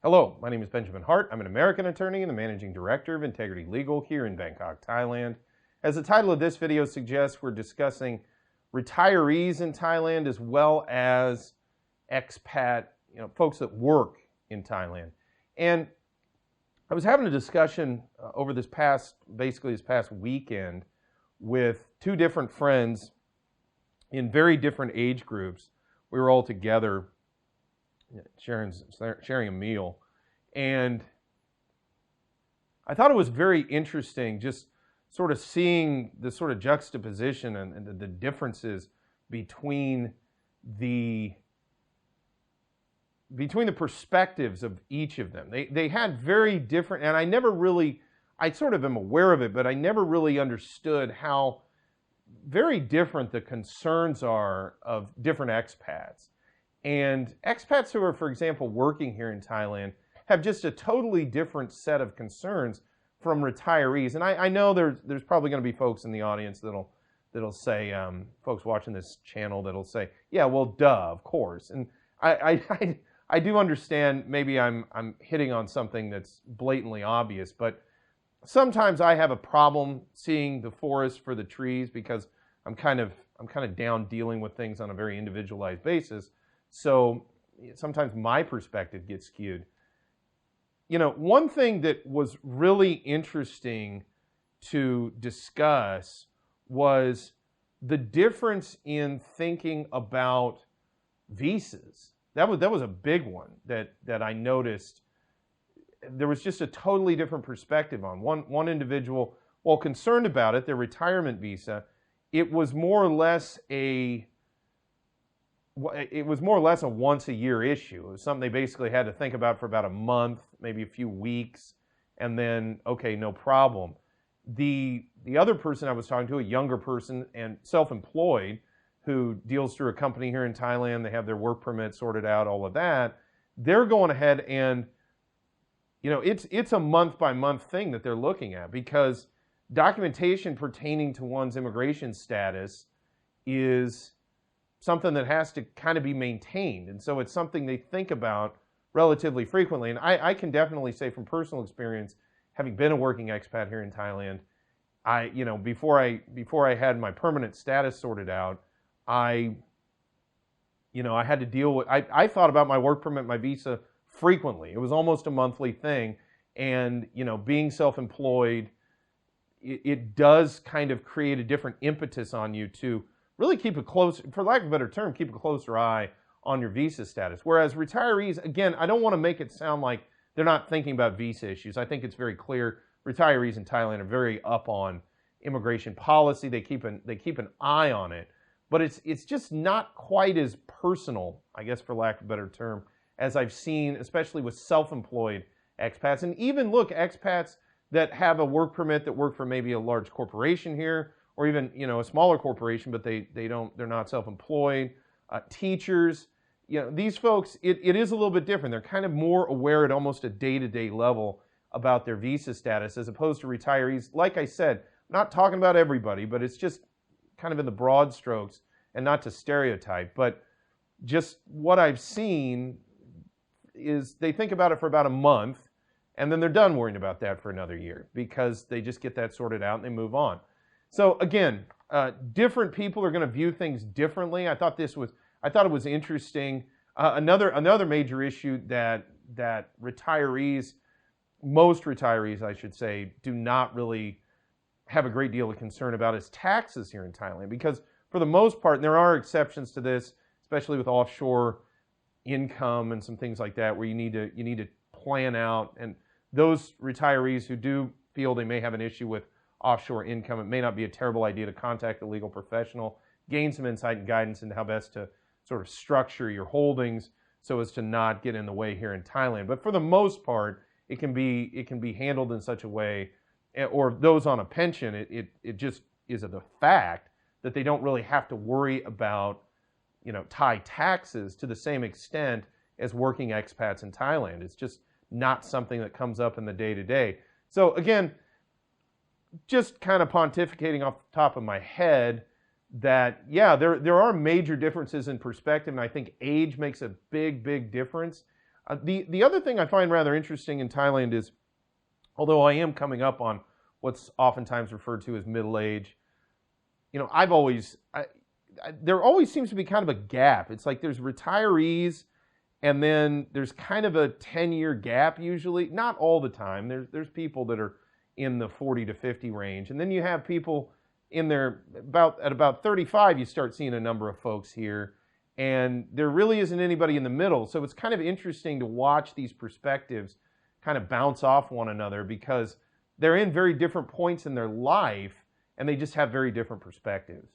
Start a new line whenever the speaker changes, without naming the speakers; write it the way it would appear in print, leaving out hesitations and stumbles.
Hello, my name is Benjamin Hart. I'm an American attorney and the Managing Director of Integrity Legal here in Bangkok, Thailand. As the title of this video suggests, we're discussing retirees in Thailand as well as expat, folks that work in Thailand. And I was having a discussion over this past weekend with two different friends in very different age groups. We were all together sharing a meal, and I thought it was very interesting just sort of seeing the sort of juxtaposition and the differences between the perspectives of each of them. They had very different, and I sort of am aware of it, but I never really understood how very different the concerns are of different expats. And expats who are, for example, working here in Thailand have just a totally different set of concerns from retirees. And I know there's probably going to be folks in the audience that'll say, folks watching this channel that'll say, yeah, well, duh, of course. And I do understand maybe I'm hitting on something that's blatantly obvious, but sometimes I have a problem seeing the forest for the trees because I'm kind of down dealing with things on a very individualized basis. So sometimes my perspective gets skewed. One thing that was really interesting to discuss was the difference in thinking about visas. That was a big one that I noticed. There was just a totally different perspective on. One individual, while concerned about it, their retirement visa, it was more or less a once a year issue. It was something they basically had to think about for about a month, maybe a few weeks, and then, okay, no problem. The other person I was talking to, a younger person and self-employed, who deals through a company here in Thailand, they have their work permit sorted out, all of that, they're going ahead and, it's a month-by-month thing that they're looking at because documentation pertaining to one's immigration status is something that has to kind of be maintained. And so it's something they think about relatively frequently. And I can definitely say from personal experience, having been a working expat here in Thailand, before I had my permanent status sorted out, I had to deal with, I thought about my work permit, my visa frequently. It was almost a monthly thing. And, being self-employed, it does kind of create a different impetus on you to really keep a close, for lack of a better term, keep a closer eye on your visa status. Whereas retirees, again, I don't want to make it sound like they're not thinking about visa issues. I think it's very clear retirees in Thailand are very up on immigration policy. They keep an eye on it, but it's just not quite as personal, I guess, for lack of a better term, as I've seen, especially with self-employed expats. And even look, expats that have a work permit that work for maybe a large corporation here, or even a smaller corporation, but they're not self-employed. Teachers, these folks, it is a little bit different. They're kind of more aware at almost a day-to-day level about their visa status as opposed to retirees. Like I said, I'm not talking about everybody, but it's just kind of in the broad strokes and not to stereotype. But just what I've seen is they think about it for about a month and then they're done worrying about that for another year because they just get that sorted out and they move on. So again, different people are going to view things differently. I thought it was interesting. Another major issue that most retirees, I should say, do not really have a great deal of concern about is taxes here in Thailand. Because for the most part, and there are exceptions to this, especially with offshore income and some things like that, where you need to plan out. And those retirees who do feel they may have an issue with offshore income, it may not be a terrible idea to contact a legal professional, gain some insight and guidance into how best to sort of structure your holdings so as to not get in the way here in Thailand. But for the most part, it can be handled in such a way, or those on a pension, it just is the fact that they don't really have to worry about Thai taxes to the same extent as working expats in Thailand. It's just not something that comes up in the day-to-day. So again, just kind of pontificating off the top of my head that, yeah, there are major differences in perspective, and I think age makes a big difference. The other thing I find rather interesting in Thailand is, although I am coming up on what's oftentimes referred to as middle age, there always seems to be kind of a gap. It's like there's retirees, and then there's kind of a 10-year gap usually. Not all the time. There's people that are in the 40 to 50 range, and then you have people in there at about 35. You start seeing a number of folks here, and there really isn't anybody in the middle. So it's kind of interesting to watch these perspectives kind of bounce off one another, because they're in very different points in their life, and they just have very different perspectives.